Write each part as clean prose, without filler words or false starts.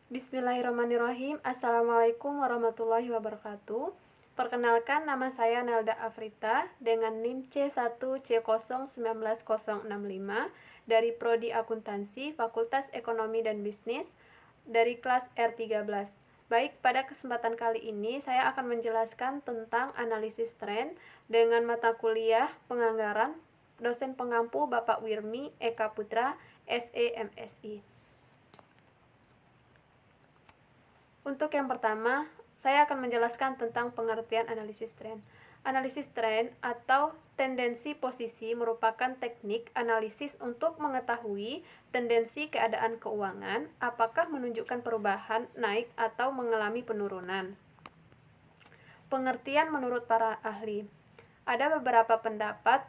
Bismillahirrahmanirrahim. Assalamualaikum warahmatullahi wabarakatuh. Perkenalkan, nama saya Nelda Afrita dengan NIM C1C0191065 dari Prodi Akuntansi Fakultas Ekonomi dan Bisnis dari kelas R13. Baik, pada kesempatan kali ini saya akan menjelaskan tentang analisis tren dengan mata kuliah penganggaran dosen pengampu Bapak Wirmi Eka Putra, SE MSI. Untuk yang pertama, saya akan menjelaskan tentang pengertian analisis tren. Analisis tren atau tendensi posisi merupakan teknik analisis untuk mengetahui tendensi keadaan keuangan, apakah menunjukkan perubahan, naik, atau mengalami penurunan. Pengertian menurut para ahli. Ada beberapa pendapat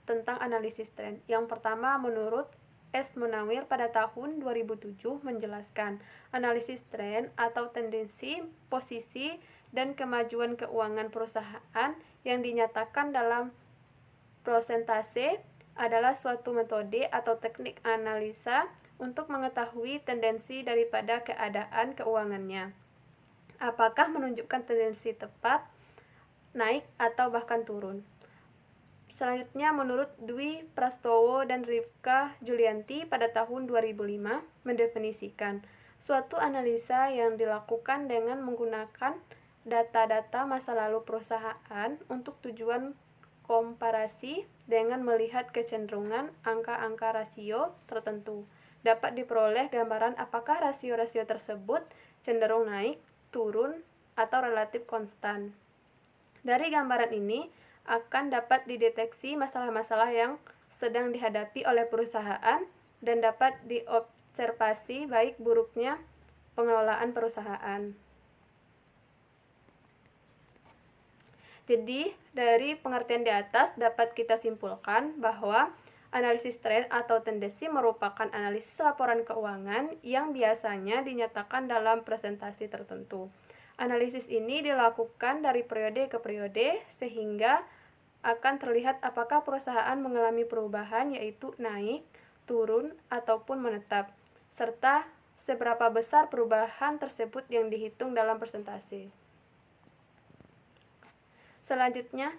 tentang analisis tren. Yang pertama, menurut S. Munawir pada tahun 2007 menjelaskan analisis tren atau tendensi, posisi, dan kemajuan keuangan perusahaan yang dinyatakan dalam prosentase adalah suatu metode atau teknik analisa untuk mengetahui tendensi daripada keadaan keuangannya. Apakah menunjukkan tendensi tepat, naik, atau bahkan turun. Selanjutnya, menurut Dwi Prastowo dan Rifka Julianti pada tahun 2005 mendefinisikan suatu analisa yang dilakukan dengan menggunakan data-data masa lalu perusahaan untuk tujuan komparasi dengan melihat kecenderungan angka-angka rasio tertentu. Dapat diperoleh gambaran apakah rasio-rasio tersebut cenderung naik, turun, atau relatif konstan. Dari gambaran ini akan dapat dideteksi masalah-masalah yang sedang dihadapi oleh perusahaan dan dapat diobservasi baik buruknya pengelolaan perusahaan. Jadi, dari pengertian di atas dapat kita simpulkan bahwa analisis tren atau tendensi merupakan analisis laporan keuangan yang biasanya dinyatakan dalam presentasi tertentu. Analisis ini dilakukan dari periode ke periode sehingga akan terlihat apakah perusahaan mengalami perubahan, yaitu naik, turun, ataupun menetap, serta seberapa besar perubahan tersebut yang dihitung dalam persentase. Selanjutnya,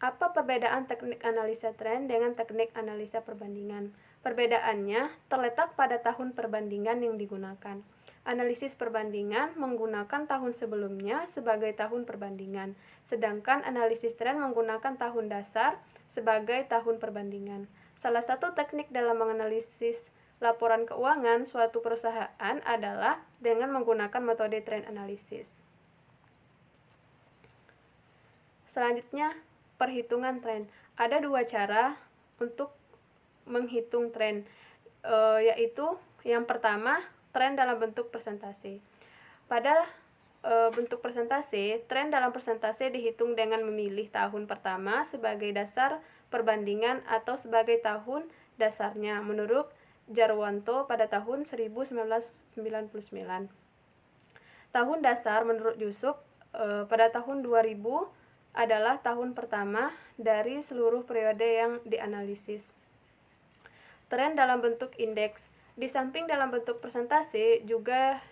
apa perbedaan teknik analisa tren dengan teknik analisa perbandingan? Perbedaannya terletak pada tahun perbandingan yang digunakan. Analisis perbandingan menggunakan tahun sebelumnya sebagai tahun perbandingan, sedangkan analisis tren menggunakan tahun dasar sebagai tahun perbandingan. Salah satu teknik dalam menganalisis laporan keuangan suatu perusahaan adalah dengan menggunakan metode trend analysis. Selanjutnya, perhitungan tren. Ada dua cara untuk menghitung tren, yaitu yang pertama, tren dalam bentuk persentase. Pada bentuk persentase, tren dalam persentase dihitung dengan memilih tahun pertama sebagai dasar perbandingan atau sebagai tahun dasarnya menurut Jarwanto pada tahun 1999. Tahun dasar menurut Yusuf pada tahun 2000 adalah tahun pertama dari seluruh periode yang dianalisis. Tren dalam bentuk indeks. Di samping dalam bentuk persentase, juga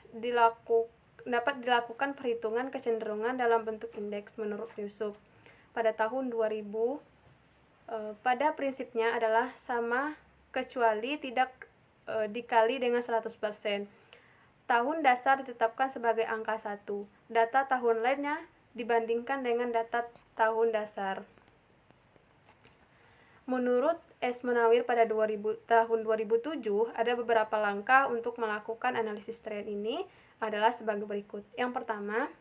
dapat dilakukan perhitungan kecenderungan dalam bentuk indeks menurut Yusuf. Pada tahun 2000, pada prinsipnya adalah sama kecuali tidak dikali dengan 100%. Tahun dasar ditetapkan sebagai angka 1. Data tahun lainnya dibandingkan dengan data tahun dasar. Menurut S. Munawir pada tahun 2007, ada beberapa langkah untuk melakukan analisis tren ini adalah sebagai berikut. Yang pertama,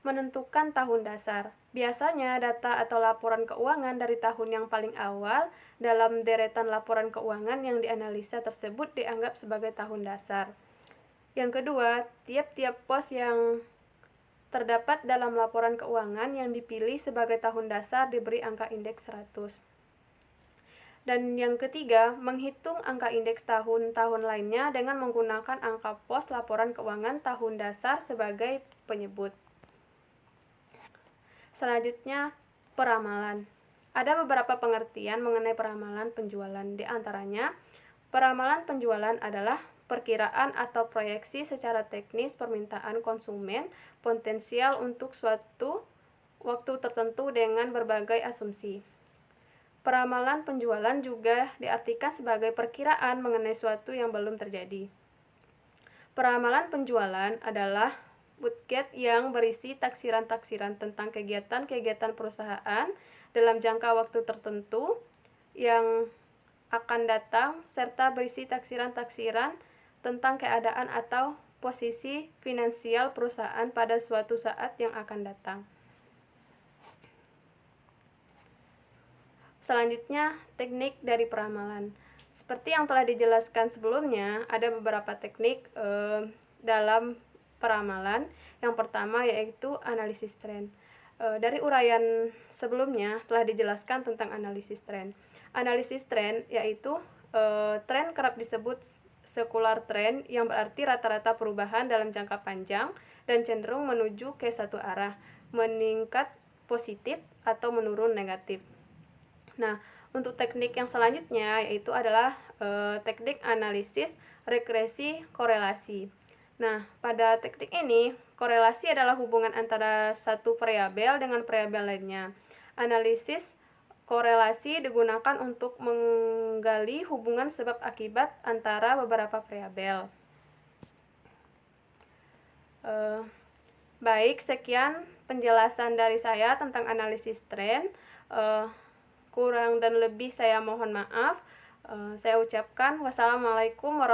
menentukan tahun dasar. Biasanya data atau laporan keuangan dari tahun yang paling awal dalam deretan laporan keuangan yang dianalisa tersebut dianggap sebagai tahun dasar. Yang kedua, tiap-tiap pos yang terdapat dalam laporan keuangan yang dipilih sebagai tahun dasar diberi angka indeks 100. Dan yang ketiga, menghitung angka indeks tahun-tahun lainnya dengan menggunakan angka pos laporan keuangan tahun dasar sebagai penyebut. Selanjutnya, peramalan. Ada beberapa pengertian mengenai peramalan penjualan. Di antaranya, peramalan penjualan adalah perkiraan atau proyeksi secara teknis permintaan konsumen potensial untuk suatu waktu tertentu dengan berbagai asumsi. Peramalan penjualan juga diartikan sebagai perkiraan mengenai suatu yang belum terjadi. Peramalan penjualan adalah budget yang berisi taksiran-taksiran tentang kegiatan-kegiatan perusahaan dalam jangka waktu tertentu yang akan datang, serta berisi taksiran-taksiran tentang keadaan atau posisi finansial perusahaan pada suatu saat yang akan datang. Selanjutnya, teknik dari peramalan. Seperti yang telah dijelaskan sebelumnya, ada beberapa teknik dalam peramalan. Yang pertama yaitu analisis tren. Dari uraian sebelumnya telah dijelaskan tentang analisis tren. Analisis tren yaitu tren kerap disebut sekular tren, yang berarti rata-rata perubahan dalam jangka panjang dan cenderung menuju ke satu arah, meningkat positif atau menurun negatif. Nah, untuk teknik yang selanjutnya yaitu adalah teknik analisis regresi korelasi. Nah, pada teknik ini, korelasi adalah hubungan antara satu variabel dengan variabel lainnya. Analisis korelasi digunakan untuk menggali hubungan sebab akibat antara beberapa variabel. Baik, sekian penjelasan dari saya tentang analisis tren. Kurang dan lebih saya mohon maaf. Saya ucapkan wassalamualaikum warahmatullahi wabarakatuh.